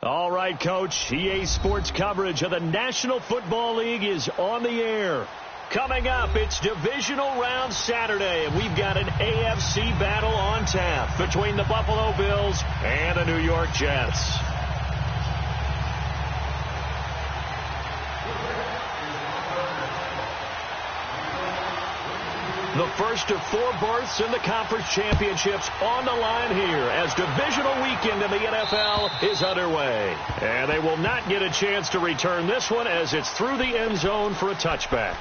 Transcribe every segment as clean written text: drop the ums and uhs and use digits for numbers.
All right, Coach. EA Sports coverage of the National Football League is on the air. Coming up, it's Divisional Round Saturday, and we've got an AFC battle on tap between the Buffalo Bills and the New York Jets. The first of 4 berths in the conference championships on the line here as divisional weekend in the NFL is underway. And they will not get a chance to return this one as it's through the end zone for a touchback.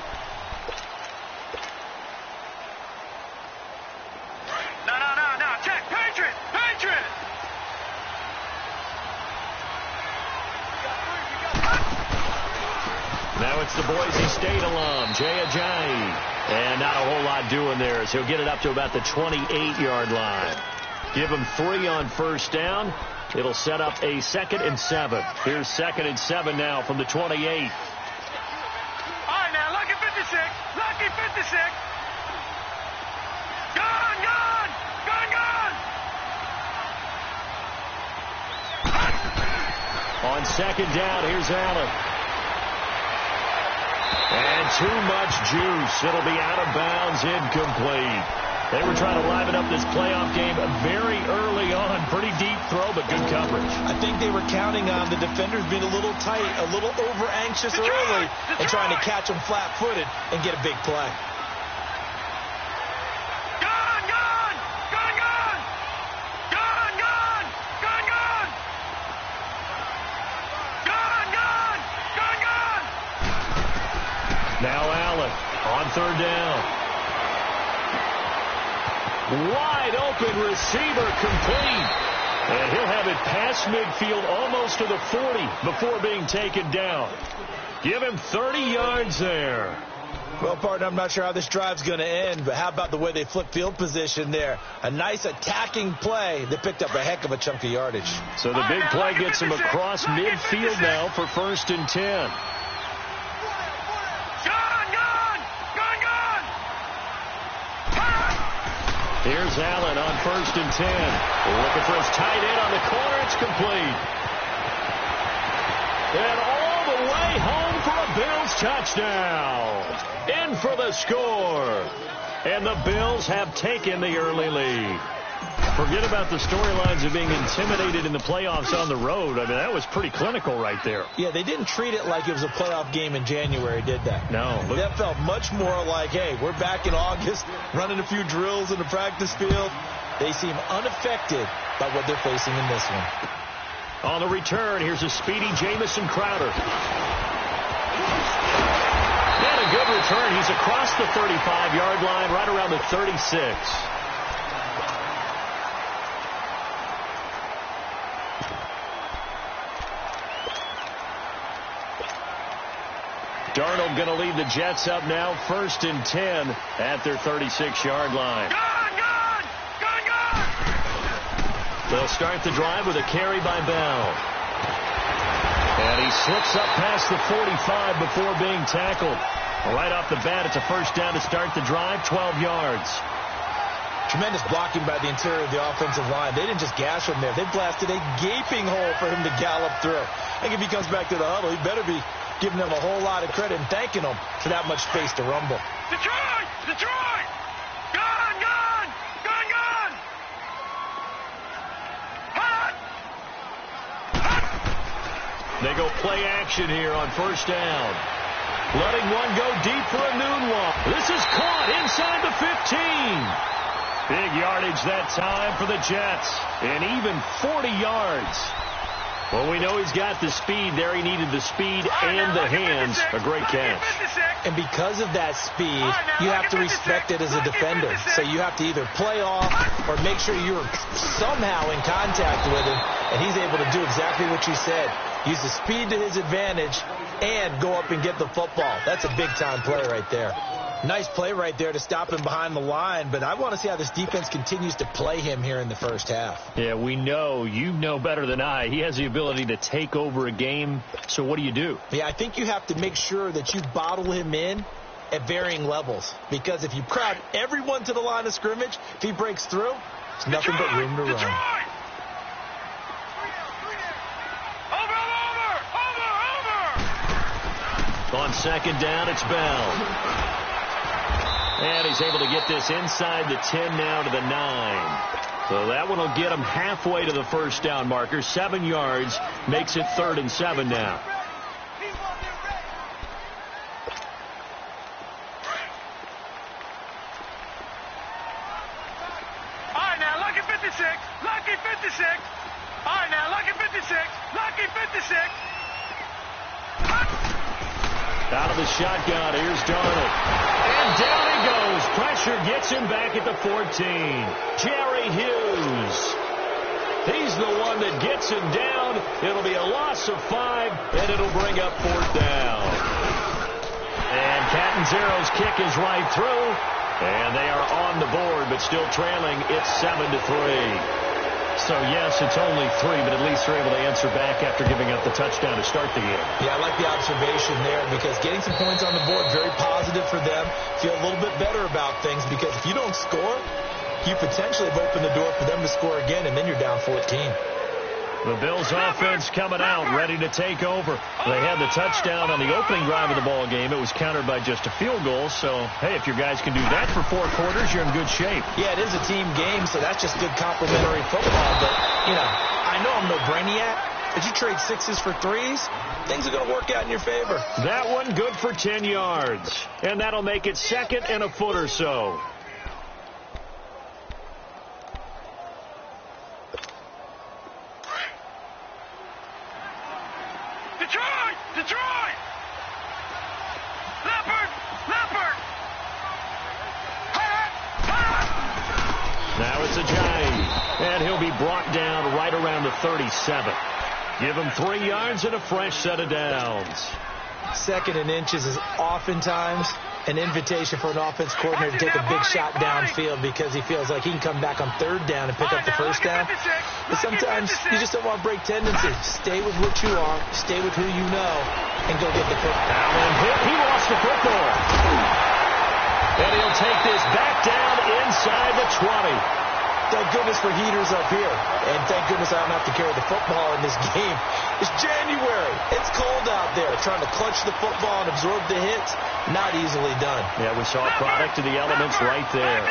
No. Check. Patriot. Now it's the Boise State alum, Jay Ajayi. And not a whole lot doing there as he'll get it up to about the 28-yard line. Give him 3 on first down. It'll set up a 2nd and 7. Here's 2nd and 7 now from the 28. All right, now, lucky 56. Gone. On 2nd down, here's Allen. And too much juice. It'll be out of bounds, incomplete. They were trying to liven up this playoff game very early on. Pretty deep throw, but good coverage. I think they were counting on the defenders being a little tight, a little over-anxious early, and trying to catch them flat-footed and get a big play. Now Allen on 3rd down. Wide open receiver complete. And he'll have it past midfield almost to the 40 before being taken down. Give him 30 yards there. Well, partner, I'm not sure how this drive's going to end, but how about the way they flip field position there? A nice attacking play that picked up a heck of a chunk of yardage. So the big play gets him across midfield now for 1st and 10. Here's Allen on 1st and 10. Looking for his tight end on the corner. It's complete. And all the way home for a Bills touchdown. In for the score. And the Bills have taken the early lead. Forget about the storylines of being intimidated in the playoffs on the road. I mean, that was pretty clinical right there. Yeah, they didn't treat it like it was a playoff game in January, did they? No. That felt much more like, hey, we're back in August, running a few drills in the practice field. They seem unaffected by what they're facing in this one. On the return, here's a speedy Jamison Crowder. And a good return. He's across the 35-yard line, right around the 36. Darnold going to lead the Jets up now, 1st and 10 at their 36-yard line. They'll start the drive with a carry by Bell. And he slips up past the 45 before being tackled. Right off the bat, it's a 1st down to start the drive, 12 yards. Tremendous blocking by the interior of the offensive line. They didn't just gash him there. They blasted a gaping hole for him to gallop through. I think if he comes back to the huddle, he better be giving them a whole lot of credit and thanking them for that much space to rumble. Detroit! Gone! They go play action here on 1st down. Letting one go deep for a noon walk. This is caught inside the 15. Big yardage that time for the Jets. And even 40 yards. Well, we know he's got the speed there. He needed the speed and the hands. A great catch. And because of that speed, you have to respect it as a defender. So you have to either play off or make sure you're somehow in contact with him. And he's able to do exactly what you said. Use the speed to his advantage and go up and get the football. That's a big-time play right there. Nice play right there to stop him behind the line, but I want to see how this defense continues to play him here in the first half. Yeah, we know. You know better than I. He has the ability to take over a game, so what do? Yeah, I think you have to make sure that you bottle him in at varying levels, because if you crowd everyone to the line of scrimmage, if he breaks through, it's nothing but room to run. on second down. It's Bell. And he's able to get this inside the 10 now to the 9. So that one will get him halfway to the first down marker. 7 yards makes it 3rd and 7 now. All right, now, lucky 56. Lucky 56. All right, now, lucky 56. Lucky 56. Out of the shotgun, here's Darnold. And down he goes. Pressure gets him back at the 14. Jerry Hughes. He's the one that gets him down. It'll be a loss of 5, and it'll bring up 4th down. And Catanzaro's kick is right through. And they are on the board, but still trailing. It's 7-3. So, yes, it's only 3, but at least they're able to answer back after giving up the touchdown to start the game. Yeah, I like the observation there because getting some points on the board, very positive for them. Feel a little bit better about things because if you don't score, you potentially have opened the door for them to score again, and then you're down 14. The Bills offense coming out, ready to take over. They had the touchdown on the opening drive of the ball game. It was countered by just a field goal. So, hey, if your guys can do that for 4 quarters, you're in good shape. Yeah, it is a team game, so that's just good complementary football. But, I know I'm no brainiac. If you trade 6s for 3s, things are going to work out in your favor. That one good for 10 yards. And that'll make it 2nd and a foot or so. Detroit! Leopard! Now it's Ajayi, and he'll be brought down right around the 37. Give him 3 yards and a fresh set of downs. 2nd and inches is oftentimes an invitation for an offense coordinator to take a big shot downfield because he feels like he can come back on 3rd down and pick up the first down. But sometimes you just don't want to break tendencies. Stay with what you are, stay with who you know, and go get the football. Allen hit. He lost the football. And he'll take this back down inside the 20. Thank goodness for heaters up here. And thank goodness I don't have to carry the football in this game. It's January. It's cold out there. Trying to clutch the football and absorb the hits, not easily done. Yeah, we saw a product of the elements right there.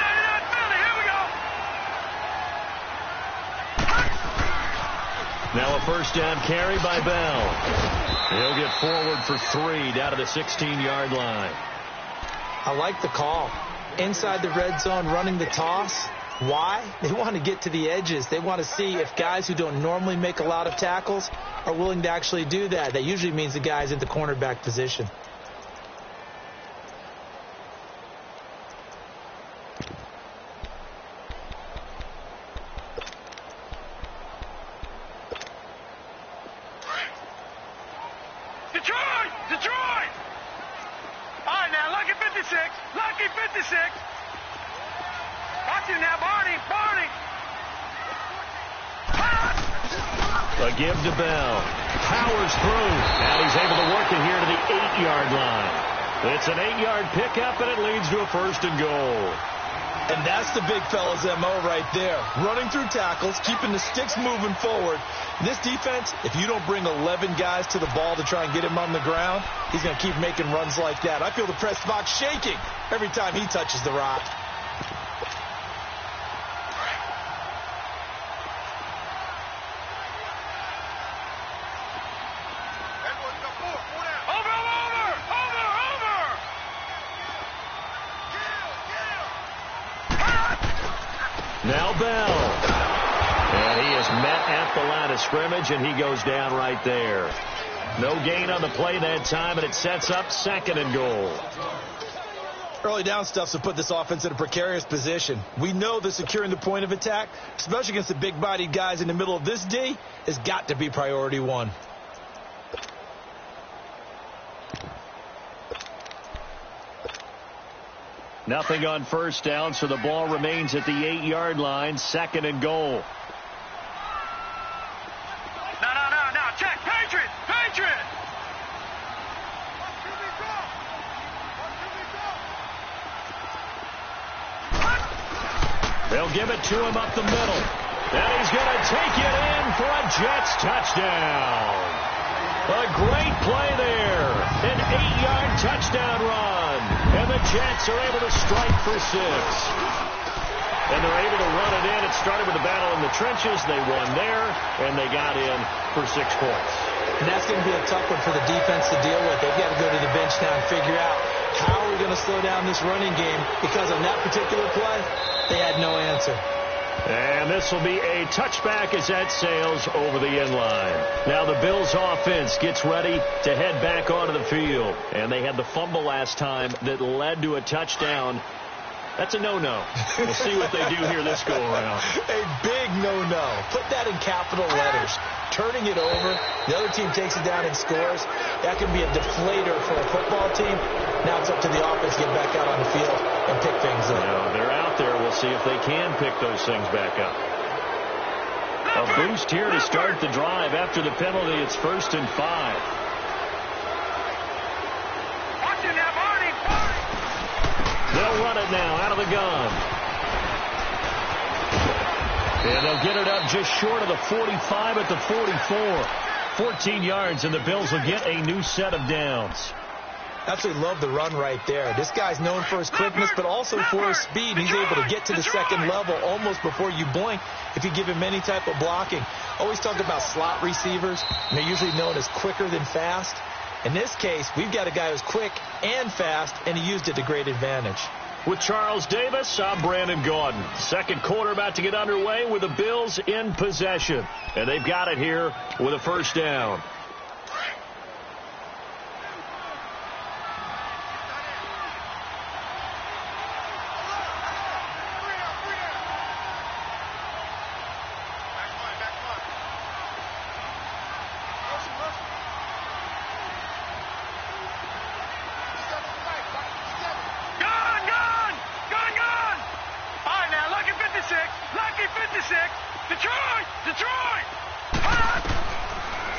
Now a first down carry by Bell. He'll get forward for 3 down to the 16-yard line. I like the call. Inside the red zone, running the toss. Why? They want to get to the edges. They want to see if guys who don't normally make a lot of tackles are willing to actually do that. That usually means the guy's in the cornerback position. Detroit! All right, now, lucky 56. Lucky 56. Got you now, Barney. A give to Bell. Powers through. And he's able to work it here to the 8-yard line. It's an 8-yard pickup, and it leads to a 1st and goal. And that's the big fella's MO right there. Running through tackles, keeping the sticks moving forward. This defense, if you don't bring 11 guys to the ball to try and get him on the ground, he's going to keep making runs like that. I feel the press box shaking every time he touches the rock. Now Bell. And he is met at the line of scrimmage, and he goes down right there. No gain on the play that time, and it sets up 2nd and goal. Early down stuff to put this offense in a precarious position. We know that securing the point of attack, especially against the big-bodied guys in the middle of this D, has got to be priority 1. Nothing on first down, so the ball remains at the 8-yard line. 2nd and goal. No. Check. Patriot. They'll give it to him up the middle. And he's going to take it in for a Jets touchdown. A great play there. An 8-yard touchdown run. And the Jets are able to strike for 6. And they're able to run it in. It started with a battle in the trenches. They won there, and they got in for 6 points. And that's going to be a tough one for the defense to deal with. They've got to go to the bench now and figure out how are we going to slow down this running game, because on that particular play, they had no answer. And this will be a touchback as that sails over the end line. Now the Bills offense gets ready to head back onto the field. And they had the fumble last time that led to a touchdown. That's a no-no. We'll see what they do here this go-around. A big no-no. Put that in capital letters. Turning it over, the other team takes it down and scores. That can be a deflator for a football team. Now it's up to the offense to get back out on the field and pick things up. Now, they're out there. We'll see if they can pick those things back up. A boost here to start the drive. After the penalty, it's 1st and 5. They'll run it now out of the gun. And they'll get it up just short of the 45 at the 44. 14 yards, and the Bills will get a new set of downs. Absolutely love the run right there. This guy's known for his quickness, but also for his speed. He's able to get to the second level almost before you blink if you give him any type of blocking. Always talk about slot receivers, and they're usually known as quicker than fast. In this case, we've got a guy who's quick and fast, and he used it to great advantage. With Charles Davis, I'm Brandon Gaudin. Second quarter about to get underway with the Bills in possession. And they've got it here with a 1st down.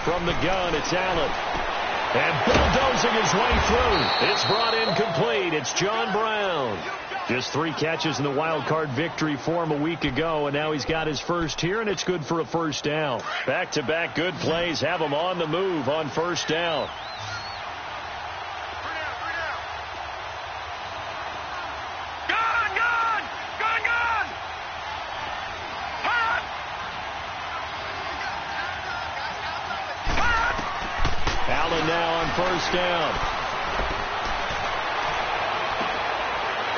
From the gun, it's Allen. And bulldozing his way through. It's brought in complete. It's John Brown. Just 3 catches in the wild card victory for him a week ago, and now he's got his first here, and it's good for a 1st down. Back-to-back good plays have him on the move on 1st down. Now on 1st down.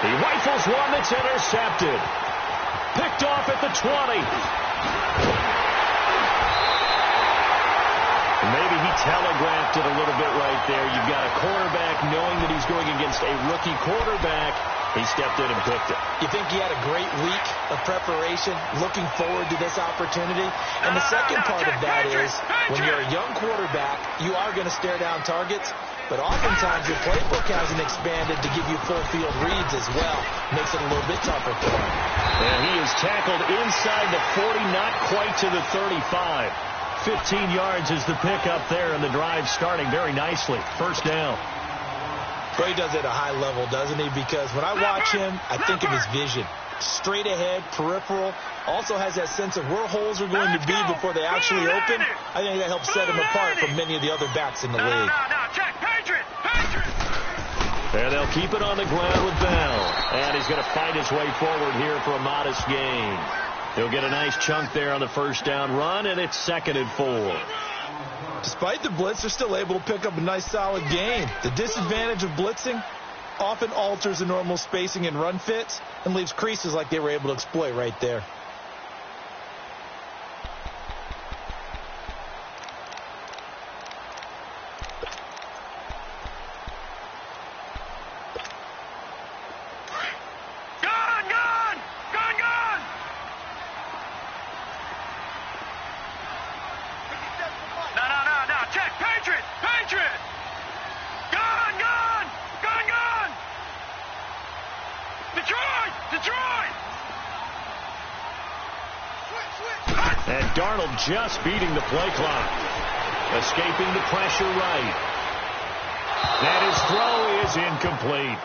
He rifles one that's intercepted. Picked off at the 20. Maybe he telegraphed it a little bit right there. You've got a quarterback knowing that he's going against a rookie quarterback. He stepped in and picked it. You think he had a great week of preparation, looking forward to this opportunity? And the second part of that is, when you're a young quarterback, you are going to stare down targets, but oftentimes your playbook hasn't expanded to give you full field reads as well. Makes it a little bit tougher for him. And he is tackled inside the 40, not quite to the 35. 15 yards is the pickup there, and the drive starting very nicely. 1st down. Well, he does it at a high level, doesn't he? Because when I watch him, I think of his vision. Straight ahead, peripheral. Also has that sense of where holes are going to be before they actually open. I think that helps set him apart from many of the other backs in the league. And they'll keep it on the ground with Bell. And he's going to fight his way forward here for a modest gain. He'll get a nice chunk there on the 1st down run, and it's 2nd and 4. Despite the blitz, they're still able to pick up a nice solid gain. The disadvantage of blitzing often alters the normal spacing and run fits and leaves creases like they were able to exploit right there. And Darnold just beating the play clock. Escaping the pressure right. And his throw is incomplete.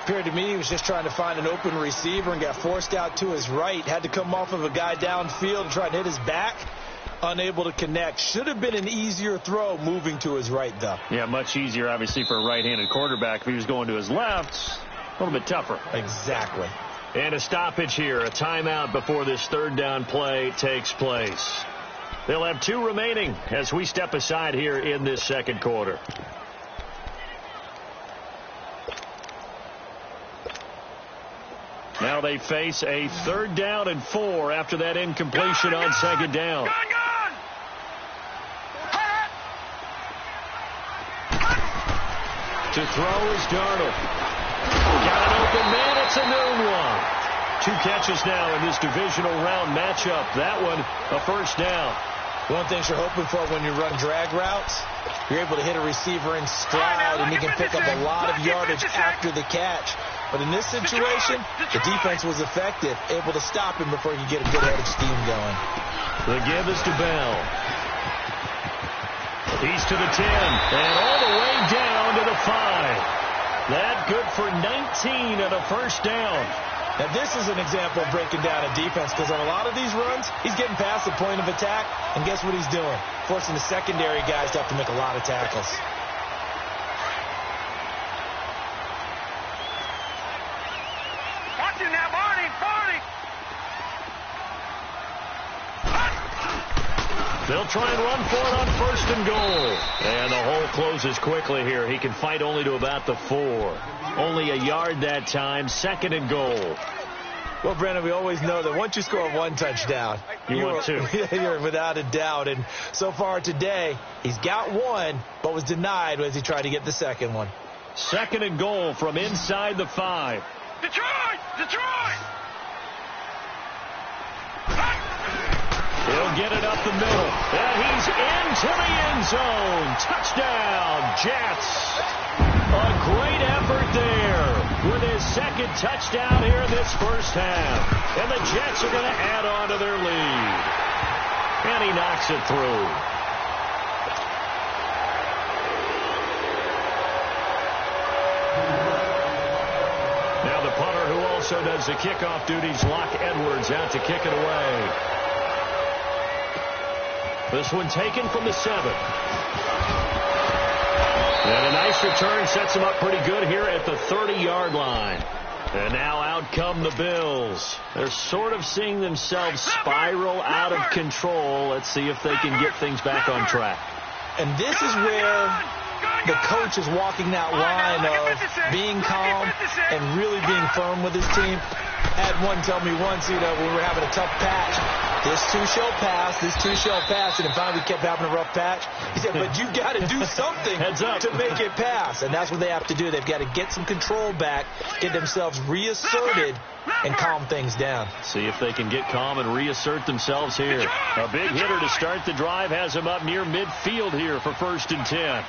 Appeared to me he was just trying to find an open receiver and got forced out to his right. Had to come off of a guy downfield and try to hit his back. Unable to connect. Should have been an easier throw moving to his right, though. Yeah, much easier, obviously, for a right-handed quarterback. If he was going to his left, a little bit tougher. Exactly. And a stoppage here, a timeout before this third down play takes place. They'll have 2 remaining as we step aside here in this second quarter. Now they face a 3rd down and 4 after that incompletion on 2nd down. To throw is Darnold. Got an open man. It's a new one. 2 catches now in this divisional round matchup. That one, a first down. One thing you're hoping for when you run drag routes, you're able to hit a receiver in stride, and he can pick up a lot of yardage after the catch. But in this situation, the defense was effective, able to stop him before he could get a good head of steam going. The give is to Bell. He's to the 10, and all the way down to the 5. That good for 19 and a first down. Now, this is an example of breaking down a defense, because on a lot of these runs, he's getting past the point of attack, and guess what he's doing? Forcing the secondary guys to have to make a lot of tackles. Watching that, Barney. They'll try and run for it on 1st and goal. And the hole closes quickly here. He can fight only to about the 4. Only a yard that time. 2nd and goal. Well, Brandon, we always know that once you score 1 touchdown, you want 2. You're without a doubt. And so far today, he's got 1, but was denied as he tried to get the 2nd one. 2nd and goal from inside the 5. Detroit! He'll get it up the middle. And he's into the end zone. Touchdown, Jets. A great effort there with his 2nd touchdown here in this first half. And the Jets are going to add on to their lead. And he knocks it through. Now the punter, who also does the kickoff duties, Locke Edwards, out to kick it away. This one taken from the 7. And a nice return sets him up pretty good here at the 30-yard line. And now out come the Bills. They're sort of seeing themselves spiral out of control. Let's see if they can get things back on track. And this is where the coach is walking that line of being calm and really being firm with his team. Had one tell me once, when we were having a tough patch, this too shall pass, this too shall pass, and finally we kept having a rough patch. He said, but you got to do something to make it pass, and that's what they have to do. They've got to get some control back, get themselves reasserted, and calm things down. See if they can get calm and reassert themselves here. A big hitter to start the drive has him up near midfield here for 1st and 10.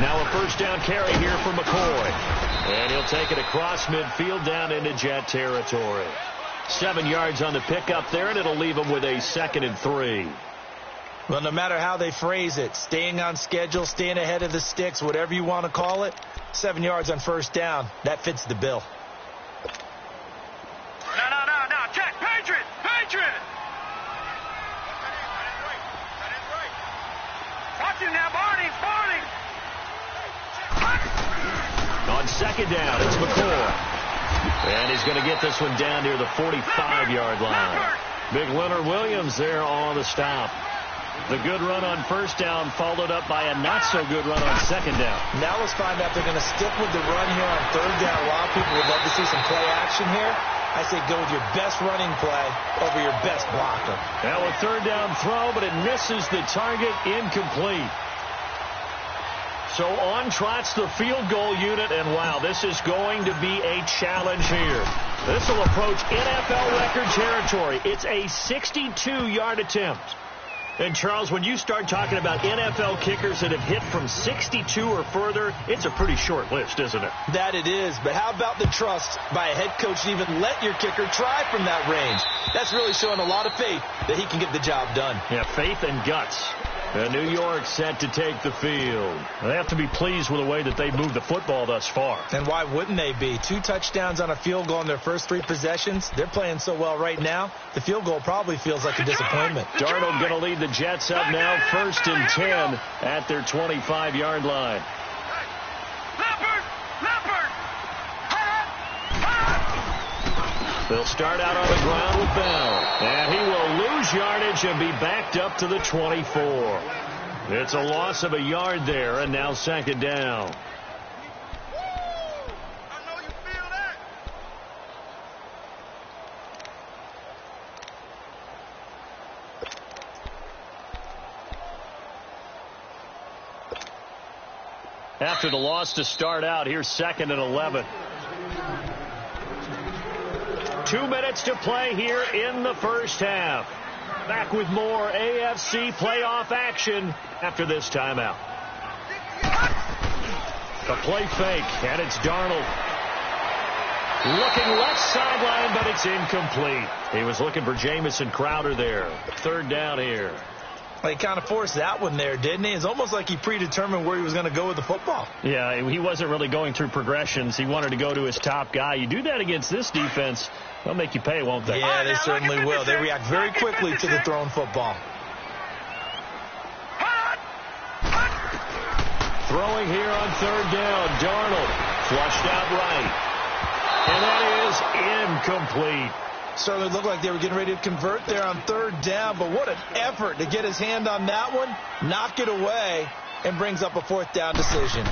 Now a first down carry here for McCoy. And he'll take it across midfield down into Jet territory. 7 yards on the pickup there, and it'll leave him with a 2nd and 3. Well, no matter how they phrase it, staying on schedule, staying ahead of the sticks, whatever you want to call it, 7 yards on first down, that fits the bill. No, Jack, Patriot! Watching now, Barney! On 2nd down, it's McCoy. And he's going to get this one down near the 45-yard line. Big Leonard Williams there on the stop. The good run on first down followed up by a not-so-good run on 2nd down. Now let's find out if they're going to stick with the run here on 3rd down. A lot of people would love to see some play action here. I say go with your best running play over your best blocker. Now a 3rd down throw, but it misses the target, incomplete. So on trots the field goal unit, and wow, this is going to be a challenge here. This will approach NFL record territory. It's a 62-yard attempt. And, Charles, when you start talking about NFL kickers that have hit from 62 or further, it's a pretty short list, isn't it? That it is. But how about the trust by a head coach to even let your kicker try from that range? That's really showing a lot of faith that he can get the job done. Yeah, faith and guts. And New York set to take the field. They have to be pleased with the way that they've moved the football thus far. And why wouldn't they be? 2 touchdowns on a field goal in their first 3 possessions. They're playing so well right now, the field goal probably feels like a disappointment. Darnold going to lead the Jets up now, 1st and 10 at their 25-yard line. They'll start out on the ground with Bell. And he will lose yardage and be backed up to the 24. It's a loss of a yard there, and now 2nd down. After the loss to start out, here's 2nd and 11. 2 minutes to play here in the first half. Back with more AFC playoff action after this timeout. A play fake, and it's Darnold. Looking left sideline, but it's incomplete. He was looking for Jamison Crowder there. 3rd down here. Well, he kind of forced that one there, didn't he? It's almost like he predetermined where he was going to go with the football. Yeah, he wasn't really going through progressions. He wanted to go to his top guy. You do that against this defense, they'll make you pay, won't they? Yeah, they certainly will. They react very quickly to the thrown football. Throwing here on 3rd down. Darnold flushed out right. And that is incomplete. Certainly looked like they were getting ready to convert there on 3rd down, but what an effort to get his hand on that one, knock it away, and brings up a 4th down decision.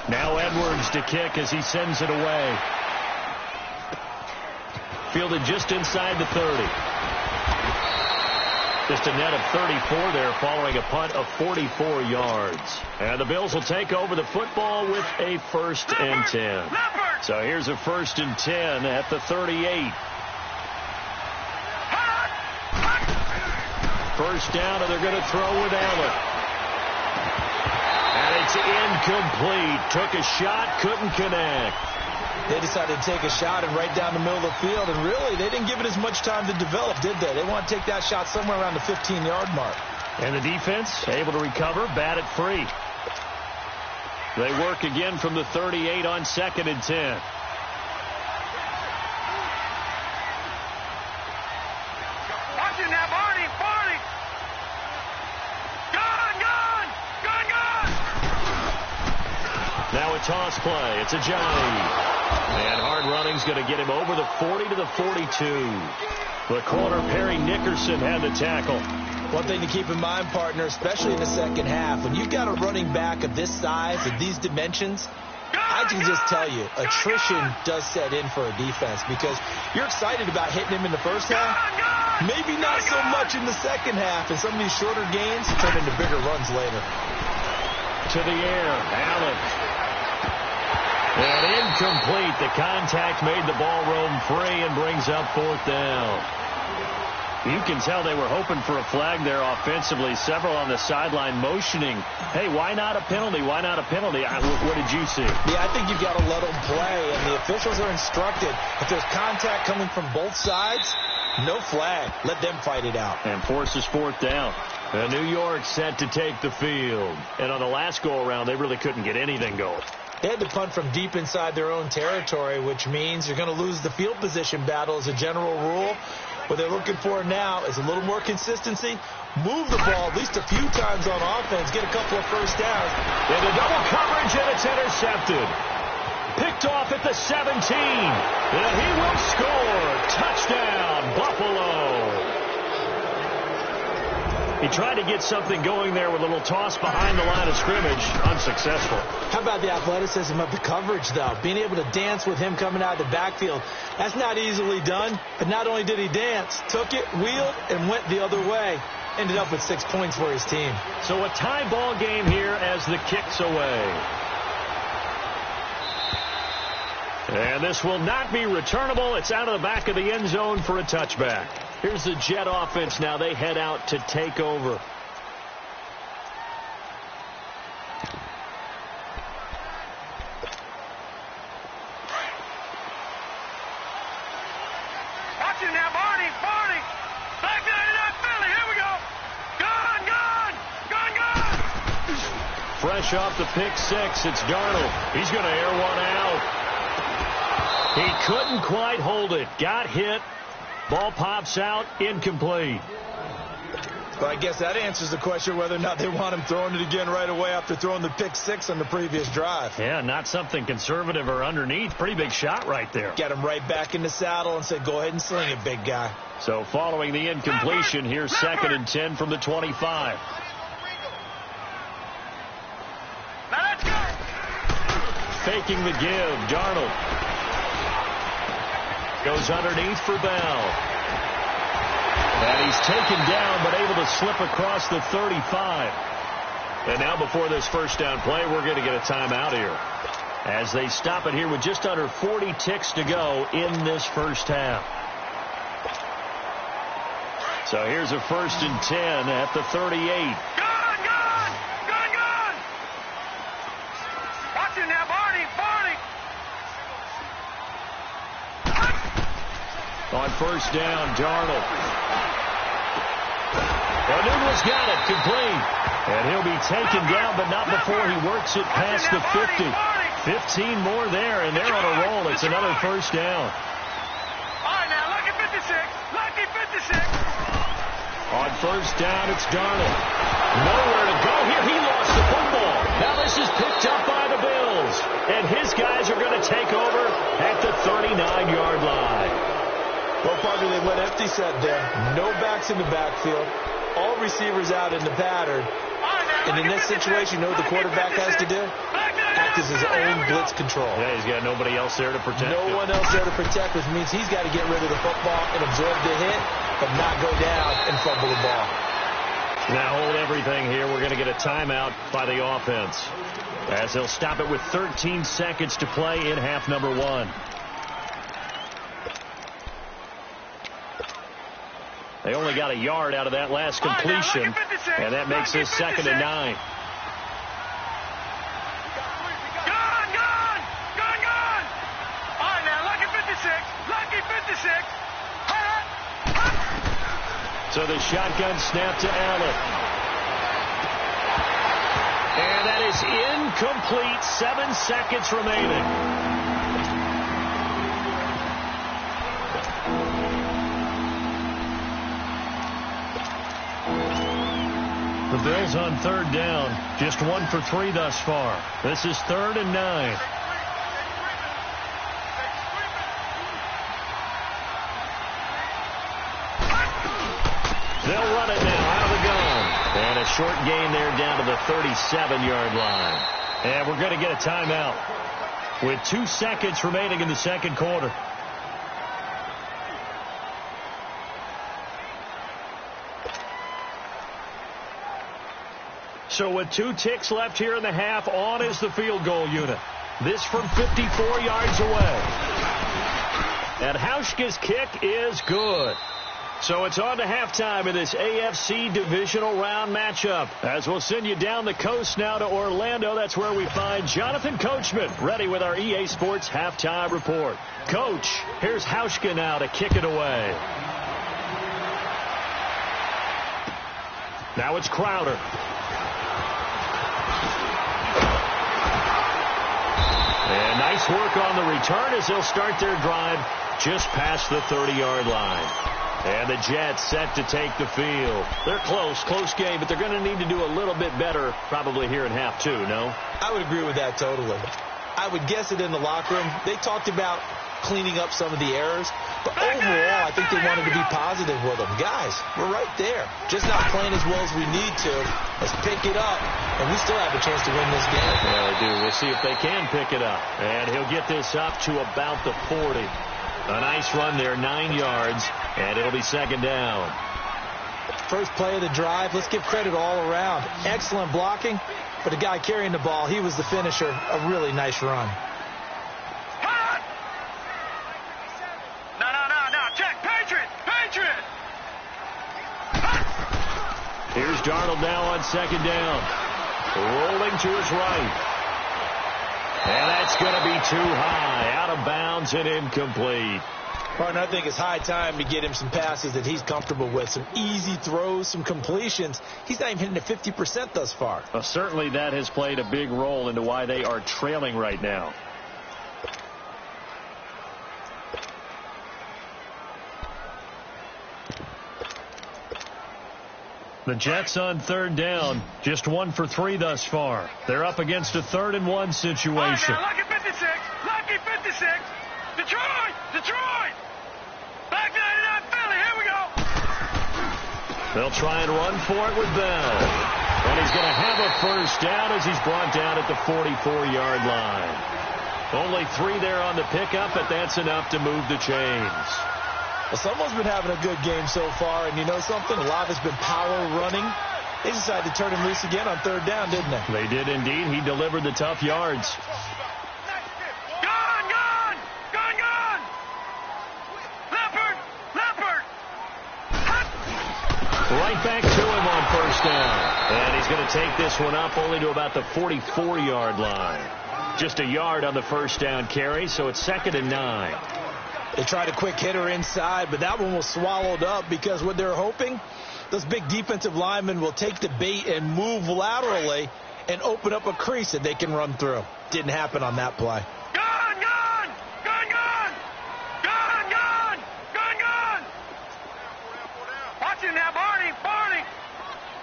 Now Edwards to kick as he sends it away. Fielded just inside the 30. Just a net of 34 there following a punt of 44 yards. And the Bills will take over the football with a 1st and 10. So here's a 1st and 10 at the 38. 1st down, and they're going to throw with Allen. And it's incomplete. Took a shot, couldn't connect. They decided to take a shot and right down the middle of the field, and really, they didn't give it as much time to develop, did they? They want to take that shot somewhere around the 15-yard mark. And the defense able to recover, bat it free. They work again from the 38 on 2nd and 10. Watching that, Barney. Gone. Now a toss play. It's a Johnny. And hard running's going to get him over the 40 to the 42. The corner, Perry Nickerson, had the tackle. One thing to keep in mind, partner, especially in the second half, when you've got a running back of this size and these dimensions, I can just tell you, attrition does set in for a defense because you're excited about hitting him in the first half. Maybe not so much in the second half, and some of these shorter gains turn into bigger runs later. To the air, Allen. And incomplete. The contact made the ball roam free and brings up 4th down. You can tell they were hoping for a flag there offensively. Several on the sideline motioning, hey, why not a penalty? Why not a penalty? What did you see? Yeah, I think you've got to let them play, and the officials are instructed. If there's contact coming from both sides, no flag. Let them fight it out. And forces 4th down. And New York set to take the field. And on the last go-around, they really couldn't get anything going. They had to punt from deep inside their own territory, which means you're going to lose the field position battle as a general rule. What they're looking for now is a little more consistency. Move the ball at least a few times on offense. Get a couple of 1st downs. And a double coverage, and it's intercepted. Picked off at the 17. And he will score. Touchdown, Buffalo. He tried to get something going there with a little toss behind the line of scrimmage. Unsuccessful. How about the athleticism of the coverage, though? Being able to dance with him coming out of the backfield. That's not easily done. But not only did he dance, took it, wheeled, and went the other way. Ended up with 6 points for his team. So a tie ball game here as the kick's away. And this will not be returnable. It's out of the back of the end zone for a touchback. Here's the Jet offense now. They head out to take over. Watching now, Barney. Back there in that Philly. Here we go. Gone. fresh off the pick six. It's Darnold. He's going to air one out. He couldn't quite hold it. Got hit. Ball pops out. Incomplete. But I guess that answers the question whether or not they want him throwing it again right away after throwing the pick six on the previous drive. Yeah, not something conservative or underneath. Pretty big shot right there. Get him right back in the saddle and say, go ahead and sling it, big guy. So following the incompletion, here's 2nd and 10 from the 25. Faking the give. Darnold goes underneath for Bell. And he's taken down, but able to slip across the 35. And now before this first down play, we're going to get a timeout here, as they stop it here with just under 40 ticks to go in this first half. So here's a 1st and 10 at the 38. Gone! Watch it now, Barney! On first down, Darnold. Newell's got it, complete. And he'll be taken down, but not before he works it past the 50. 15 more there, and they're on a roll. It's another first down. All right, now, lucky 56. Lucky 56. On first down, it's Darnold. Nowhere to go here. He lost the football. Now this is picked up by the Bills. And his guys are going to take over at the 39-yard line. Well, partner, they went empty set there. No backs in the backfield. All receivers out in the pattern. And in this situation, you know what the quarterback has to do? Act as his own blitz control. Yeah, he's got nobody else there to protect him. No one else there to protect, which means he's got to get rid of the football and absorb the hit, but not go down and fumble the ball. Now hold everything here. We're going to get a timeout by the offense, as they'll stop it with 13 seconds to play in half number 1. They only got a yard out of that last completion, and that makes this 2nd and 9. Gone! All right, now, lucky 56. Lucky 56. So the shotgun snap to Allen. And that is incomplete. 7 seconds remaining. The Bills on 3rd down. Just 1 for 3 thus far. This is 3rd and 9. They'll run it now out of the gun. And a short gain there down to the 37-yard line. And we're going to get a timeout with 2 seconds remaining in the second quarter. So with 2 ticks left here in the half, on is the field goal unit. This from 54 yards away. And Hauschka's kick is good. So it's on to halftime in this AFC divisional round matchup, as we'll send you down the coast now to Orlando. That's where we find Jonathan Coachman, ready with our EA Sports halftime report. Coach, here's Hauschka now to kick it away. Now it's Crowder. And nice work on the return as they'll start their drive just past the 30-yard line. And the Jets set to take the field. They're close game, but they're going to need to do a little bit better probably here in half 2, no? I would agree with that totally. I would guess it in the locker room. They talked about cleaning up some of the errors, but overall, I think they wanted to be positive with them. Guys, we're right there. Just not playing as well as we need to. Let's pick it up, and we still have a chance to win this game. Yeah, they do. We'll see if they can pick it up. And he'll get this up to about the 40. A nice run there, 9 yards, and it'll be 2nd down. First play of the drive. Let's give credit all around. Excellent blocking, but the guy carrying the ball, he was the finisher. A really nice run. No. Check. Patriot. Here's Darnold now on 2nd down. Rolling to his right. And that's going to be too high. Out of bounds and incomplete. Partner, I think it's high time to get him some passes that he's comfortable with, some easy throws, some completions. He's not even hitting at 50% thus far. Well, certainly that has played a big role into why they are trailing right now. The Jets on third down, just 1 for 3 thus far. They're up against a 3rd and 1 situation. Lucky 56, Lucky 56, Detroit, Detroit, back 99 Philly, here we go. They'll try and run for it with Bell. And he's going to have a first down as he's brought down at the 44-yard line. Only 3 there on the pickup, but that's enough to move the chains. Well, someone's been having a good game so far, and you know something? A lot has been power running. They decided to turn him loose again on 3rd down, didn't they? They did indeed. He delivered the tough yards. Gone, gone, gone, gone. Leopard, Leopard. Right back to him on first down. And he's going to take this one up only to about the 44-yard line. Just a yard on the first down carry, so it's 2nd and 9. They tried a quick hitter inside, but that one was swallowed up because what they're hoping, those big defensive linemen will take the bait and move laterally and open up a crease that they can run through. Didn't happen on that play. Gone, gone, gone, gone, gone, gone, gone, gone. Watch him now, Barney, Barney.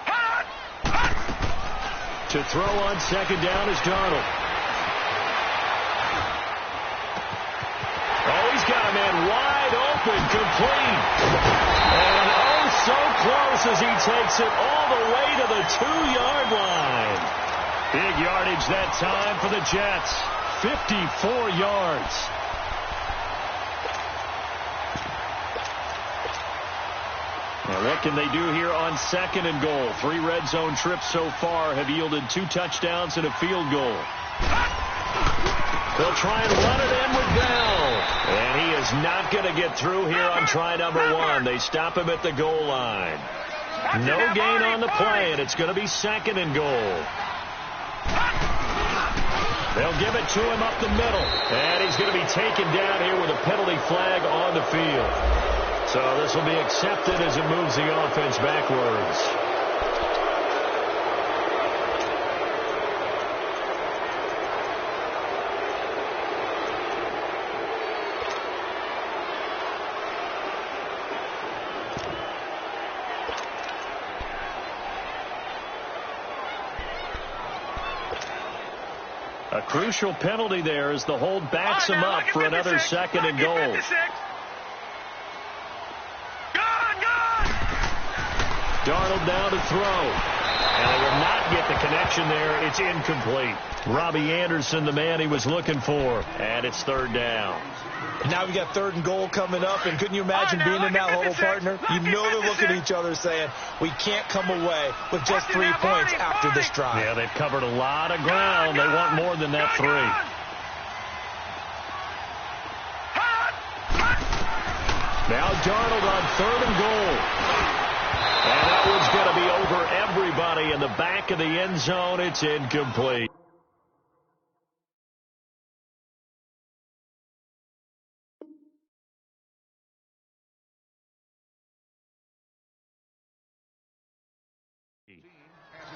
Hot, hot. To throw on 2nd down is Darnold. Oh, he's got a man wide open, complete. And oh, so close as he takes it all the way to the 2-yard line. Big yardage that time for the Jets. 54 yards. Now, what can they do here on 2nd and goal? 3 red zone trips so far have yielded 2 touchdowns and a field goal. They'll try and run it in with Bell. And he is not going to get through here on try number 1. They stop him at the goal line. No gain on the play, and it's going to be 2nd and goal. They'll give it to him up the middle. And he's going to be taken down here with a penalty flag on the field. So this will be accepted as it moves the offense backwards. A crucial penalty there as the hold backs him up for another 2nd and goal. Darnold now to throw. And they will not get the connection there. It's incomplete. Robbie Anderson, the man he was looking for. And it's 3rd down. Now we got 3rd and goal coming up, and couldn't you imagine being in that huddle, partner? You know they're looking at each other saying, we can't come away with just 3 points after this drive. Yeah, they've covered a lot of ground. They want more than that 3. Now Darnold on 3rd and goal. And that one's going to be over everybody in the back of the end zone. It's incomplete.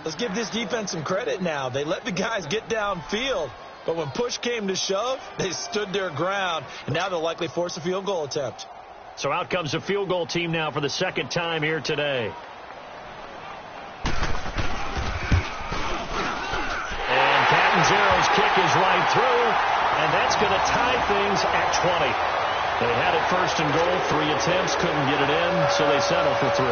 Let's give this defense some credit now. They let the guys get downfield, but when push came to shove, they stood their ground, and now they'll likely force a field goal attempt. So out comes the field goal team now for the 2nd time here today. And Catanzaro's kick is right through, and that's going to tie things at 20. They had it 1st and goal, 3 attempts, couldn't get it in, so they settle for 3.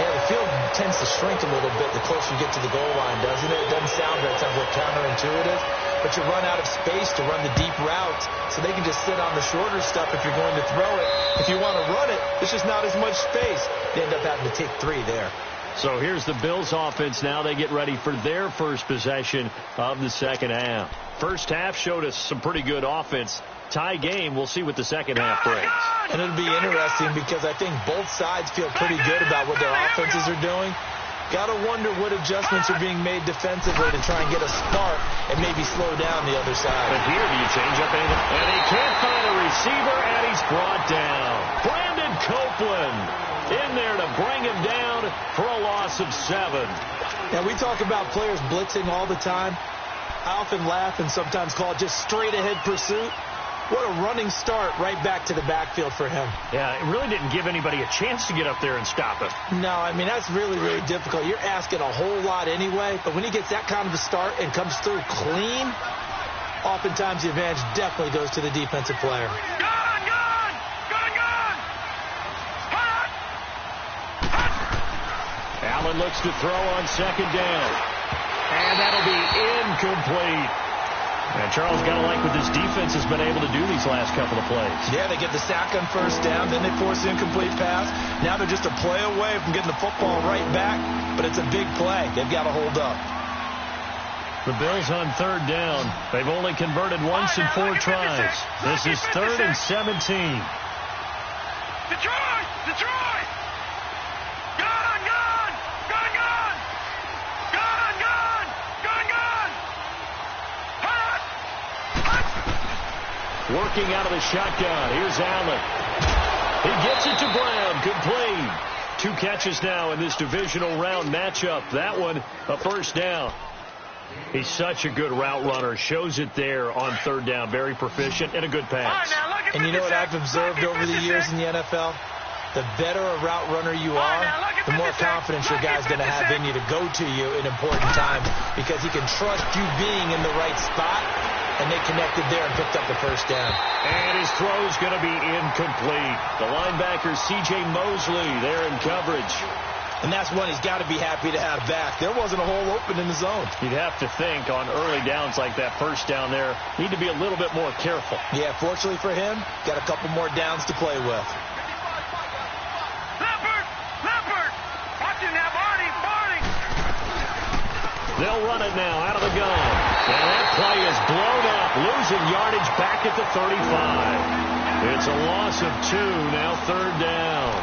Yeah, the field tends to shrink a little bit the closer you get to the goal line, doesn't it? It doesn't sound very, it sounds a little counterintuitive, but you run out of space to run the deep routes, so they can just sit on the shorter stuff if you're going to throw it. If you want to run it, there's just not as much space. They end up having to take 3 there. So here's the Bills offense now. They get ready for their first possession of the 2nd half. First half showed us some pretty good offense. Tie game. We'll see what the 2nd half brings. And it'll be interesting because I think both sides feel pretty good about what their offenses are doing. Got to wonder what adjustments are being made defensively to try and get a spark and maybe slow down the other side. But here, do you change up anything? And he can't find a receiver, and he's brought down. Brandon Copeland in there to bring him down for a loss of 7. Now, we talk about players blitzing all the time. I often laugh and sometimes call it just straight-ahead pursuit. What a running start right back to the backfield for him. Yeah, it really didn't give anybody a chance to get up there and stop him. No, I mean, that's really, really difficult. You're asking a whole lot anyway, but when he gets that kind of a start and comes through clean, oftentimes the advantage definitely goes to the defensive player. Allen looks to throw on second down. And that'll be incomplete. And Charles, got to like what this defense has been able to do these last couple of plays. Yeah, they get the sack on first down, then they force the incomplete pass. Now they're just a play away from getting the football right back, but it's a big play. They've got to hold up. The Bills on third down. They've only converted once in 4 tries. This is 3rd and 17. Detroit! Detroit! Gun! Gun! Gun! Gun! Gun! Gun! Gun! Gun! Working out of the shotgun. Here's Allen. He gets it to Brown. Complete. 2 catches now in this divisional round matchup. That one, a first down. He's such a good route runner. Shows it there on third down. Very proficient and a good pass. And you know what I've observed over the years in the NFL? The better a route runner you are, the more confidence your guy's going to have in you to go to you in important times because he can trust you being in the right spot, and they connected there and picked up the first down. And his throw's going to be incomplete. The linebacker, C.J. Mosley, there in coverage. And that's one he's got to be happy to have back. There wasn't a hole open in the zone. You'd have to think on early downs like that first down there, need to be a little bit more careful. Yeah, fortunately for him, got a couple more downs to play with. Leopard! Watch it now, Barney! They'll run it now out of the gun. And that play is blown up, losing yardage back at the 35. It's a loss of 2, now third down.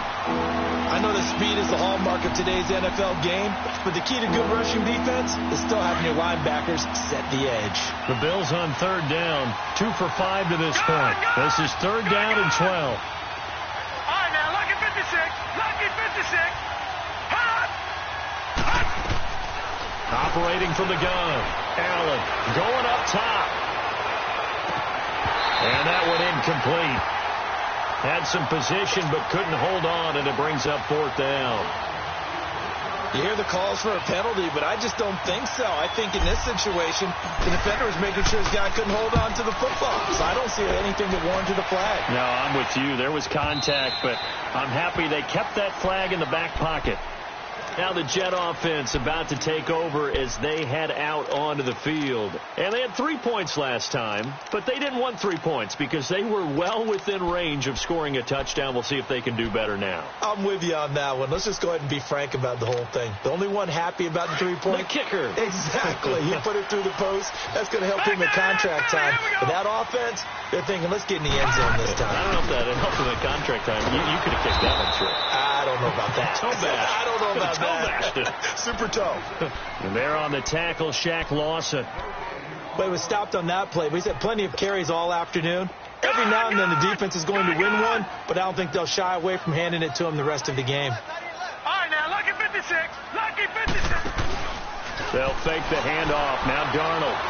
I know that speed is the hallmark of today's NFL game, but the key to good rushing defense is still having your linebackers set the edge. The Bills on third down, 2 for 5 to this point. This is third down and 12. All right, now, lucky 56. Lucky 56. Operating from the gun. Allen going up top. And that one incomplete. Had some position but couldn't hold on, and it brings up 4th down. You hear the calls for a penalty, but I just don't think so. I think in this situation, the defender was making sure his guy couldn't hold on to the football. So I don't see anything that warranted a flag. No, I'm with you. There was contact, but I'm happy they kept that flag in the back pocket. Now the Jet offense about to take over as they head out onto the field. And they had 3 points last time, but they didn't want 3 points because they were well within range of scoring a touchdown. We'll see if they can do better now. I'm with you on that one. Let's just go ahead and be frank about the whole thing. The only one happy about the 3-point? The kicker. Exactly. He put it through the post. That's going to help him at contract time. But that offense, they're thinking, let's get in the end zone this time. I don't know if that helped him at contract time. You could have kicked that one through. I don't know about that. Toe bash. I don't know about that. Super toe. And there on the tackle, Shaq Lawson. But he was stopped on that play. But he's had plenty of carries all afternoon. Every now and then the defense is going to win one, but I don't think they'll shy away from handing it to him the rest of the game. All right, now, lucky 56. Lucky 56. They'll fake the handoff. Now Darnold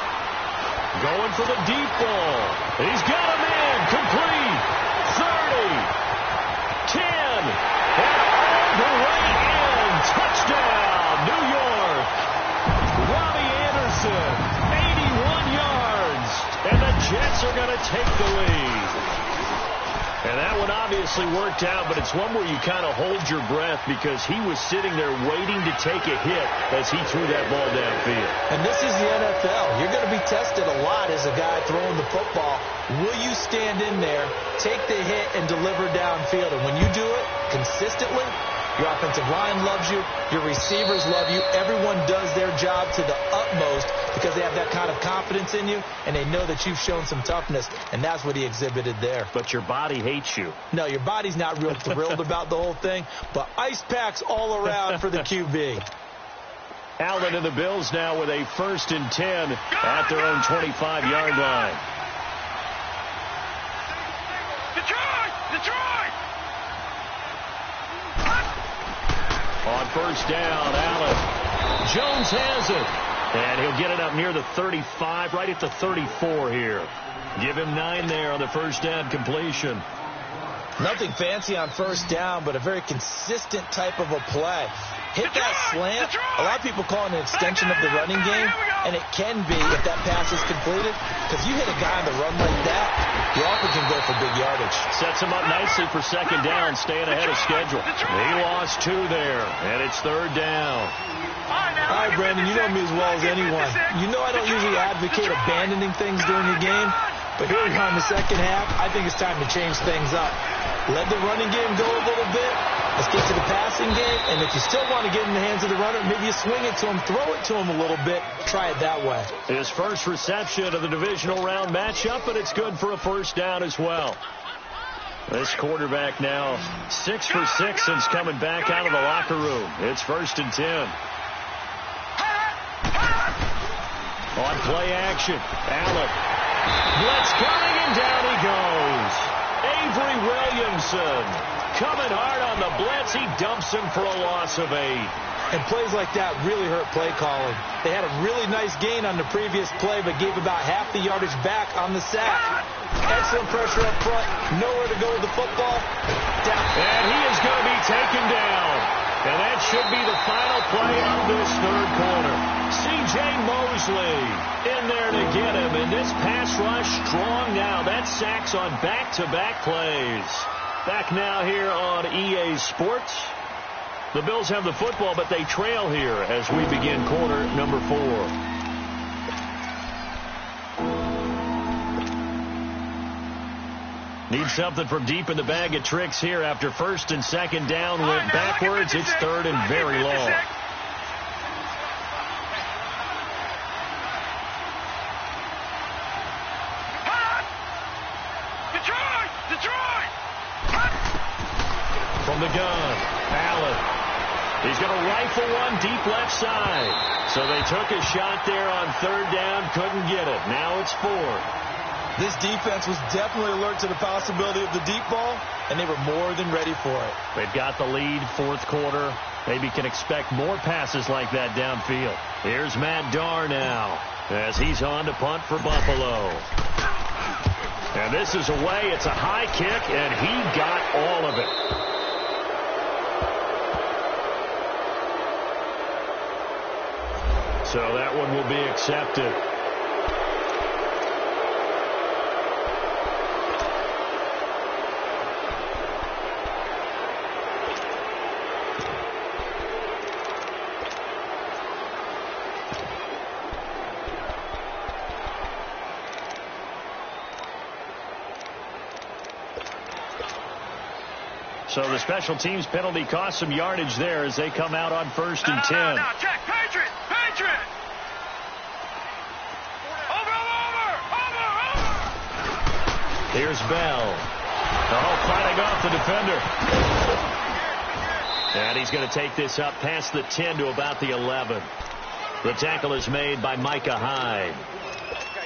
going for the deep ball. He's got a man. Complete. 30. 10. And all the way in. Touchdown, New York. Robbie Anderson, 81 yards. And the Jets are going to take the lead. And that one obviously worked out, but it's one where you kind of hold your breath because he was sitting there waiting to take a hit as he threw that ball downfield. And this is the NFL. You're going to be tested a lot as a guy throwing the football. Will you stand in there, take the hit, and deliver downfield? And when you do it consistently, your offensive line loves you. Your receivers love you. Everyone does their job to the utmost because they have that kind of confidence in you, and they know that you've shown some toughness, and that's what he exhibited there. But your body hates you. No, your body's not real thrilled about the whole thing, but ice packs all around for the QB. Allen and the Bills now with a 1st and 10 at their own 25-yard line. Detroit! On 1st down, Allen. Jones has it. And he'll get it up near the 35, right at the 34 here. Give him 9 there on the 1st down completion. Nothing fancy on 1st down, but a very consistent type of a play. Hit that slant. A lot of people call it an extension of the running game, and it can be if that pass is completed, because you hit a guy on the run like that, you often can go for big yardage. Sets him up nicely for 2nd down, staying ahead of schedule. He lost 2 there, and it's 3rd down. All right, Brandon, you know me as well as anyone. You know I don't usually advocate abandoning things during the game, but here we are in the 2nd half. I think it's time to change things up. Let the running game go a little bit. Let's get to the passing game, and if you still want to get in the hands of the runner, maybe you swing it to him, throw it to him a little bit, try it that way. His first reception of the divisional round matchup, and it's good for a 1st down as well. This quarterback now 6 for 6 since coming back out of the locker room. It's 1st and 10. On play action, Allen. Blitz coming, and down he goes. Avery Williamson coming hard on the blitz. He dumps him for a loss of 8. And plays like that really hurt play calling. They had a really nice gain on the previous play, but gave about half the yardage back on the sack. Excellent pressure up front. Nowhere to go with the football. Down. And he is going to be taken down. And that should be the final play of this 3rd quarter. C.J. Mosley in there to get him. And this pass rush strong now. That sacks on back-to-back plays. Back now here on EA Sports. The Bills have the football, but they trail here as we begin quarter number 4. Need something from deep in the bag of tricks here after 1st and 2nd down went backwards. It's 3rd and very long. Detroit! From the gun, Allen. He's going to rifle one deep left side. So they took a shot there on 3rd down, couldn't get it. Now it's 4th. This defense was definitely alert to the possibility of the deep ball, and they were more than ready for it. They've got the lead, 4th quarter. Maybe can expect more passes like that downfield. Here's Matt Darr now as he's on to punt for Buffalo. And this is away. It's a high kick, and he got all of it. So that one will be accepted. So the special teams penalty cost some yardage there as they come out on 1st and 10. Now, check. Patriot! Over! Here's Bell. Fighting off the defender. And he's going to take this up past the 10 to about the 11. The tackle is made by Micah Hyde.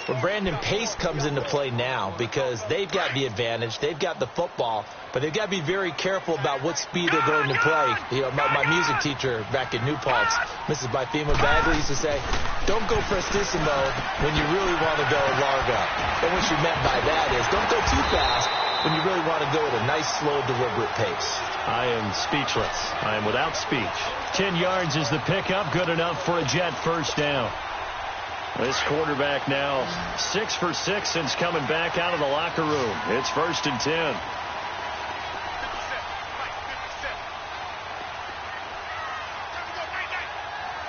Well, Brandon, pace comes into play now because they've got the advantage. They've got the football, but they've got to be very careful about what speed they're going to play. You know, my music teacher back in New Paltz, Mrs. Bythema Bagley, used to say, don't go prestissimo when you really want to go largo. And what she meant by that is don't go too fast when you really want to go at a nice, slow, deliberate pace. I am speechless. I am without speech. 10 yards is the pickup, good enough for a Jet 1st down. This quarterback now 6 for 6 since coming back out of the locker room. It's 1st and 10.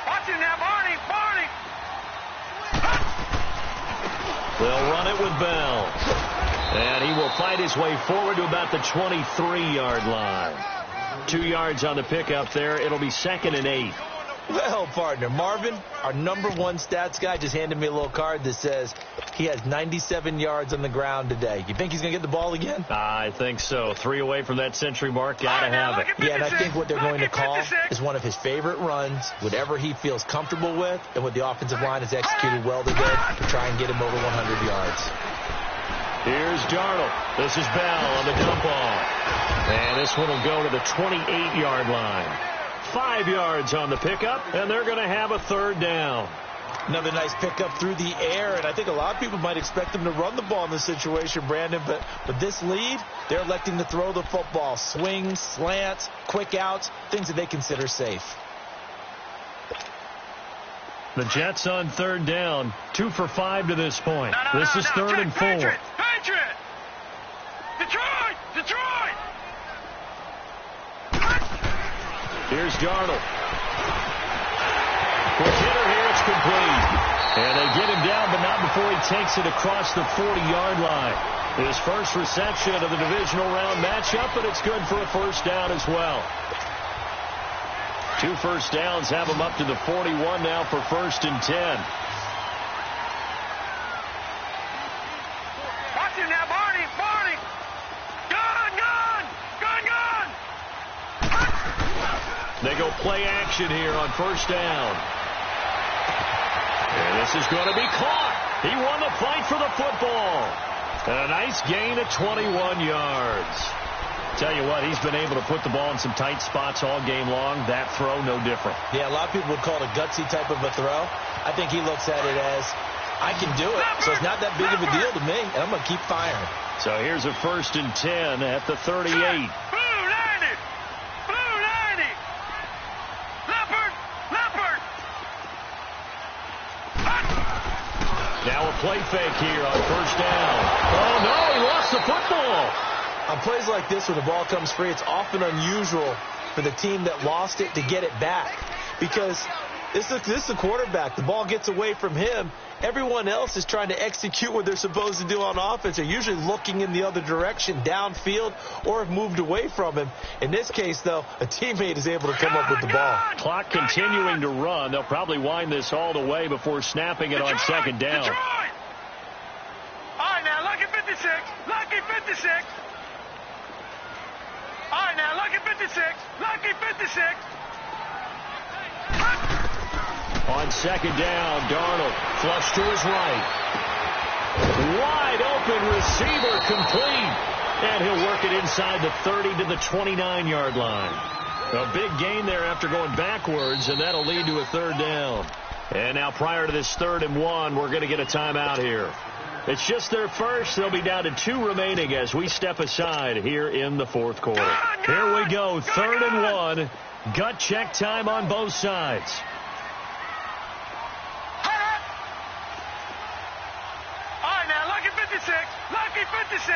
Watch him now, Barney! They'll run it with Bell. And he will fight his way forward to about the 23-yard line. 2 yards on the pickup there. It'll be 2nd and 8. Well, partner, Marvin, our #1 stats guy, just handed me a little card that says he has 97 yards on the ground today. You think he's going to get the ball again? I think so. 3 away from that century mark. Gotta have it. Yeah, and I think what they're going to call is one of his favorite runs, whatever he feels comfortable with, and what the offensive line has executed well today to try and get him over 100 yards. Here's Darnold. This is Bell on the dump off. And this one will go to the 28-yard line. 5 yards on the pickup, and they're going to have a 3rd down. Another nice pickup through the air, and I think a lot of people might expect them to run the ball in this situation, Brandon, but with this lead, they're electing to throw the football. Swings, slants, quick outs, things that they consider safe. The Jets on 3rd down, 2 for 5 to this point. This is 3rd and 4. Patriot! Detroit! Here's Darnold. Quick hitter here, it's complete. And they get him down, but not before he takes it across the 40-yard line. His first reception of the divisional round matchup, but it's good for a 1st down as well. 2 first downs have him up to the 41 now for 1st and 10. Watch him now, Barney! They go play action here on 1st down. And this is going to be caught. He won the fight for the football. And a nice gain of 21 yards. Tell you what, he's been able to put the ball in some tight spots all game long. That throw, no different. Yeah, a lot of people would call it a gutsy type of a throw. I think he looks at it as, I can do it, so it's not that big of a deal to me, and I'm going to keep firing. So here's a 1st and 10 at the 38. Now a play fake here on 1st down. Oh, no, he lost the football. On plays like this where the ball comes free, it's often unusual for the team that lost it to get it back. Because this is the quarterback. The ball gets away from him. Everyone else is trying to execute what they're supposed to do on offense. They're usually looking in the other direction, downfield, or have moved away from him. In this case, though, a teammate is able to come up with the ball. Clock continuing to run. They'll probably wind this all the way before snapping it on 2nd down. Detroit! All right, now, lucky 56. Lucky 56. All right, now, lucky 56. Lucky 56. On 2nd down, Darnold flush to his right. Wide open receiver complete. And he'll work it inside the 30 to the 29-yard line. A big gain there after going backwards, and that'll lead to a 3rd down. And now prior to this 3rd and 1, we're going to get a timeout here. It's just their first. They'll be down to 2 remaining as we step aside here in the 4th quarter. Here we go, 3rd and 1. Gut check time on both sides. Lucky 56.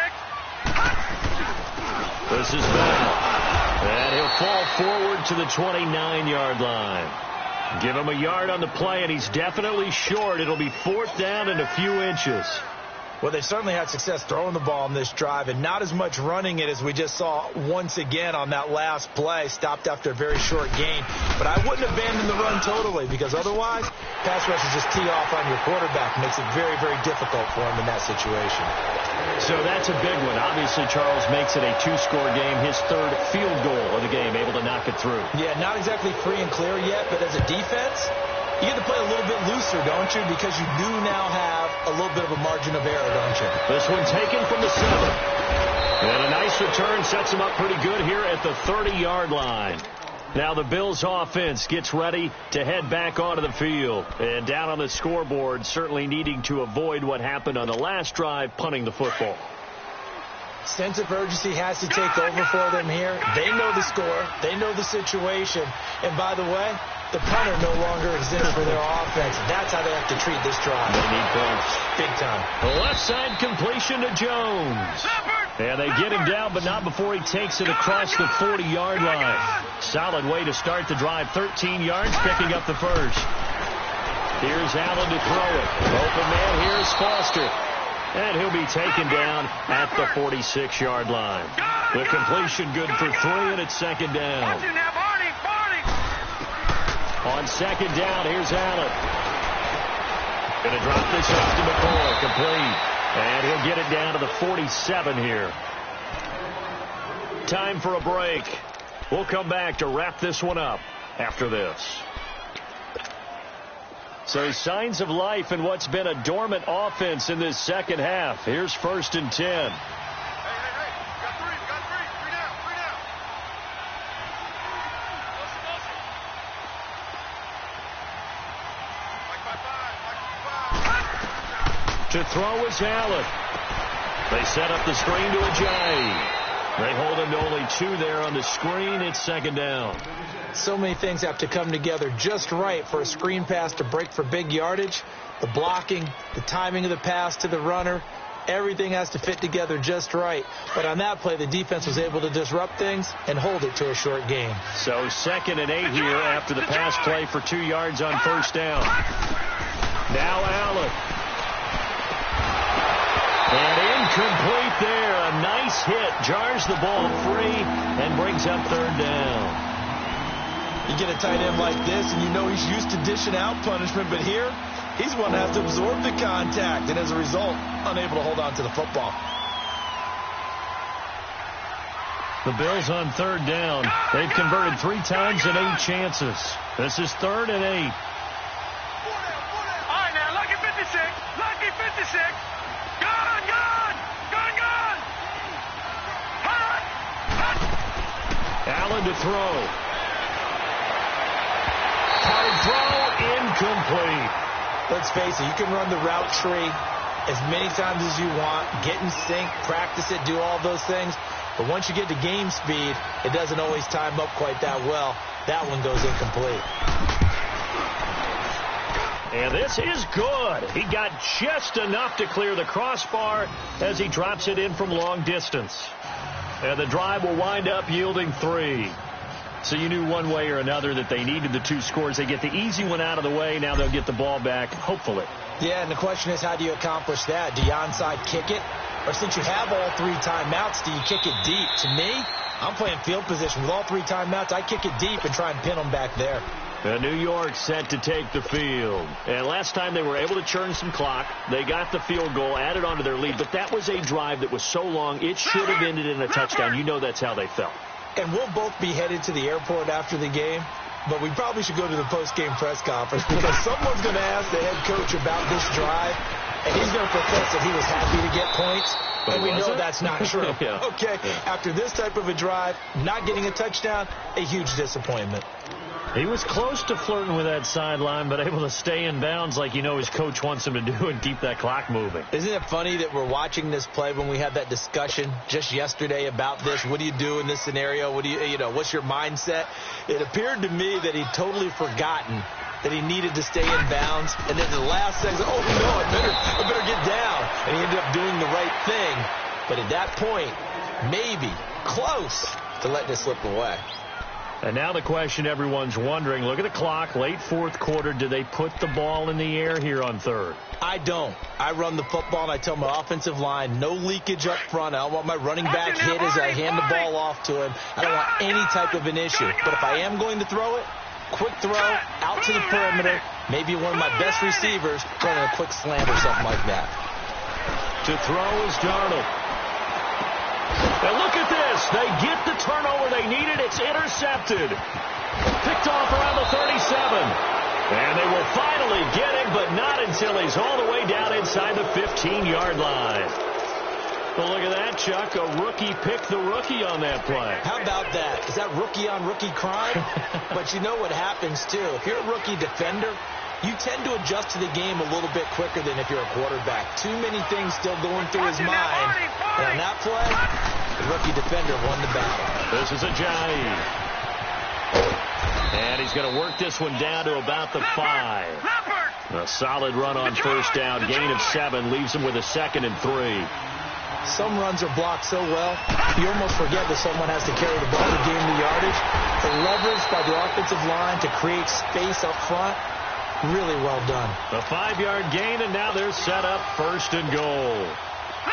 This is Bell. And he'll fall forward to the 29-yard line. Give him a yard on the play, and he's definitely short. It'll be 4th down and a few inches. Well, they've certainly had success throwing the ball on this drive, and not as much running it as we just saw once again on that last play. Stopped after a very short gain. But I wouldn't abandon the run totally, because otherwise, pass rushers just tee off on your quarterback. Makes it very, very difficult for him in that situation. So that's a big one. Obviously, Charles makes it a 2-score game. His 3rd field goal of the game, able to knock it through. Yeah, not exactly free and clear yet, but as a defense, you get to play a little bit looser, don't you? Because you do now have a little bit of a margin of error, don't you? This one taken from the 7. And a nice return sets him up pretty good here at the 30-yard line. Now the Bills offense gets ready to head back onto the field. And down on the scoreboard, certainly needing to avoid what happened on the last drive, punting the football. Sense of urgency has to take over for them here. They know the score. They know the situation. And by the way, the punter no longer exists for their offense. That's how they have to treat this drive. They need points. Big time. The left side completion to Jones. And they get him down, but not before he takes it across the 40-yard line. Solid way to start the drive. 13 yards, picking up the first. Here's Allen to throw it. Open man, here's Foster. And he'll be taken down at the 46-yard line. The completion good for 3, and it's 2nd down. On second down, here's Allen. Going to drop this off to McCoy. Complete. And he'll get it down to the 47 here. Time for a break. We'll come back to wrap this one up after this. So signs of life in what's been a dormant offense in this second half. Here's 1st and 10. Hey, got three down. Like To throw is Allen. They set up the screen to Ajayi. They hold him to only 2 there on the screen. It's second down. So many things have to come together just right for a screen pass to break for big yardage. The blocking, the timing of the pass to the runner, everything has to fit together just right. But on that play, the defense was able to disrupt things and hold it to a short game. So 2nd and 8 here after the pass play for 2 yards on 1st down. Now Allen. And incomplete there. A nice hit. Jars the ball free and brings up 3rd down. You get a tight end like this, and you know he's used to dishing out punishment, but here, he's one that has to absorb the contact, and as a result, unable to hold on to the football. The Bills on 3rd down. They've converted 3 times in 8 chances. This is 3rd and 8. All right, now, lucky 56. Lucky 56. Gun. Hot. Allen to throw. Hard throw, incomplete. Let's face it, you can run the route tree as many times as you want, get in sync, practice it, do all those things. But once you get to game speed, it doesn't always time up quite that well. That one goes incomplete. And this is good. He got just enough to clear the crossbar as he drops it in from long distance. And the drive will wind up yielding 3. So you knew one way or another that they needed the 2 scores. They get the easy one out of the way. Now they'll get the ball back, hopefully. Yeah, and the question is, how do you accomplish that? Do you onside kick it? Or since you have all 3 timeouts, do you kick it deep? To me, I'm playing field position with all 3 timeouts. I kick it deep and try and pin them back there. And New York set to take the field. And last time they were able to churn some clock. They got the field goal, added onto their lead. But that was a drive that was so long, it should have ended in a touchdown. You know that's how they felt. And we'll both be headed to the airport after the game, but we probably should go to the post-game press conference because someone's going to ask the head coach about this drive, and he's going to profess that he was happy to get points, and we know that's not true. Yeah. Okay, after this type of a drive, not getting a touchdown, a huge disappointment. He was close to flirting with that sideline, but able to stay in bounds like you know his coach wants him to do and keep that clock moving. Isn't it funny that we're watching this play when we had that discussion just yesterday about this? What do you do in this scenario? What do you what's your mindset? It appeared to me that he'd totally forgotten that he needed to stay in bounds, and then the last second, oh no, I better get down, and he ended up doing the right thing. But at that point, maybe close to letting it slip away. And now the question everyone's wondering, look at the clock, late 4th quarter, do they put the ball in the air here on 3rd? I don't. I run the football, and I tell my offensive line, no leakage up front. I don't want my running back hit as I hand the ball off to him. I don't want any type of an issue. But if I am going to throw it, quick throw, out to the perimeter, maybe one of my best receivers running a quick slant or something like that. To throw is Darnold. And look at this. They get the turnover they needed. It's intercepted. Picked off around the 37. And they will finally get him, but not until he's all the way down inside the 15-yard line. Well, look at that, Chuck. A rookie picked the rookie on that play. How about that? Is that rookie-on-rookie crime? But you know what happens, too. If you're a rookie defender, you tend to adjust to the game a little bit quicker than if you're a quarterback. Too many things still going through his mind. And on that play, the rookie defender won the battle. This is Ajayi. And he's going to work this one down to about the 5. A solid run on 1st down. Gain of 7 leaves him with a 2nd and 3. Some runs are blocked so well, you almost forget that someone has to carry the ball to gain the yardage. The leverage by the offensive line to create space up front, really well done. A 5-yard gain, and now they're set up 1st and goal.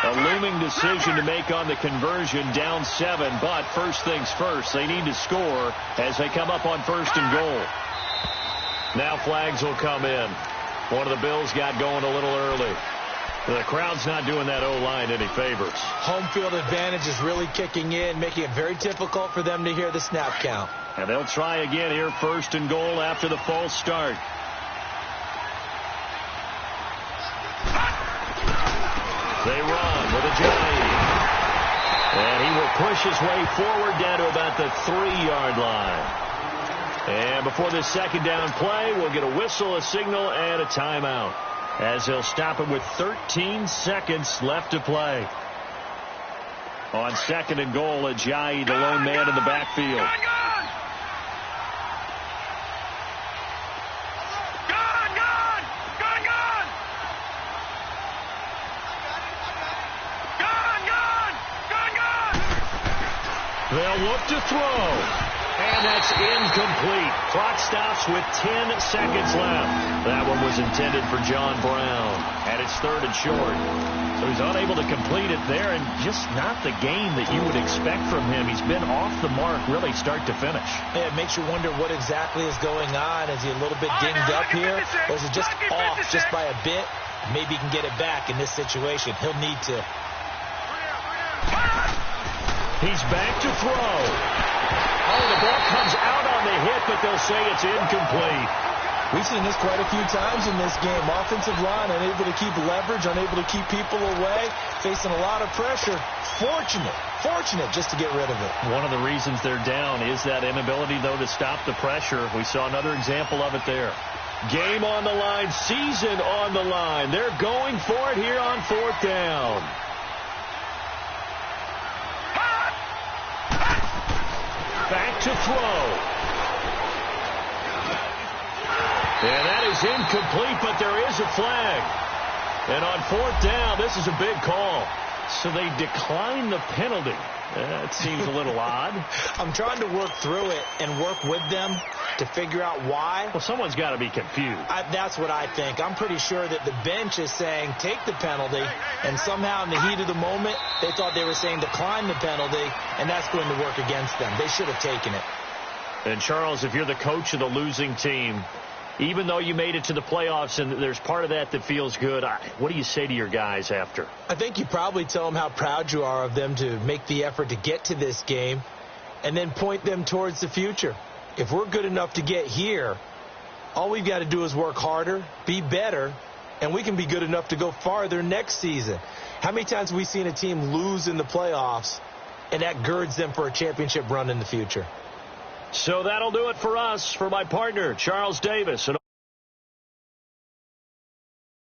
A looming decision to make on the conversion, down 7, but first things first, they need to score as they come up on 1st and goal. Now flags will come in. One of the Bills got going a little early. The crowd's not doing that O-line any favors. Home field advantage is really kicking in, making it very difficult for them to hear the snap count. And they'll try again here, 1st and goal after the false start. They run with Ajayi. And he will push his way forward down to about the 3-yard line. And before this second down play, we'll get a whistle, a signal, and a timeout, as he'll stop it with 13 seconds left to play. On 2nd and goal, Ajayi, the lone man in the backfield. They'll look to throw. And that's incomplete. Clock stops with 10 seconds left. That one was intended for John Brown. And it's 3rd and short. So he's unable to complete it there, and just not the game that you would expect from him. He's been off the mark really start to finish. Yeah, it makes you wonder what exactly is going on. Is he a little bit dinged up here? Or is it just off just by a bit? Maybe he can get it back in this situation. He'll need to. He's back to throw. Oh, the ball comes out on the hit, but they'll say it's incomplete. We've seen this quite a few times in this game. Offensive line unable to keep leverage, unable to keep people away, facing a lot of pressure. Fortunate just to get rid of it. One of the reasons they're down is that inability, though, to stop the pressure. We saw another example of it there. Game on the line, season on the line. They're going for it here on 4th down. Back to throw. And that is incomplete, but there is a flag. And on 4th down, this is a big call. So they decline the penalty. That seems a little odd. I'm trying to work through it and work with them to figure out why. Well, someone's got to be confused. That's what I think. I'm pretty sure that the bench is saying take the penalty, and somehow in the heat of the moment, they thought they were saying decline the penalty, and that's going to work against them. They should have taken it. And, Charles, if you're the coach of the losing team, even though you made it to the playoffs and there's part of that feels good, what do you say to your guys after? I think you probably tell them how proud you are of them to make the effort to get to this game and then point them towards the future. If we're good enough to get here, all we've got to do is work harder, be better, and we can be good enough to go farther next season. How many times have we seen a team lose in the playoffs, and that girds them for a championship run in the future? So that'll do it for us. For my partner, Charles Davis.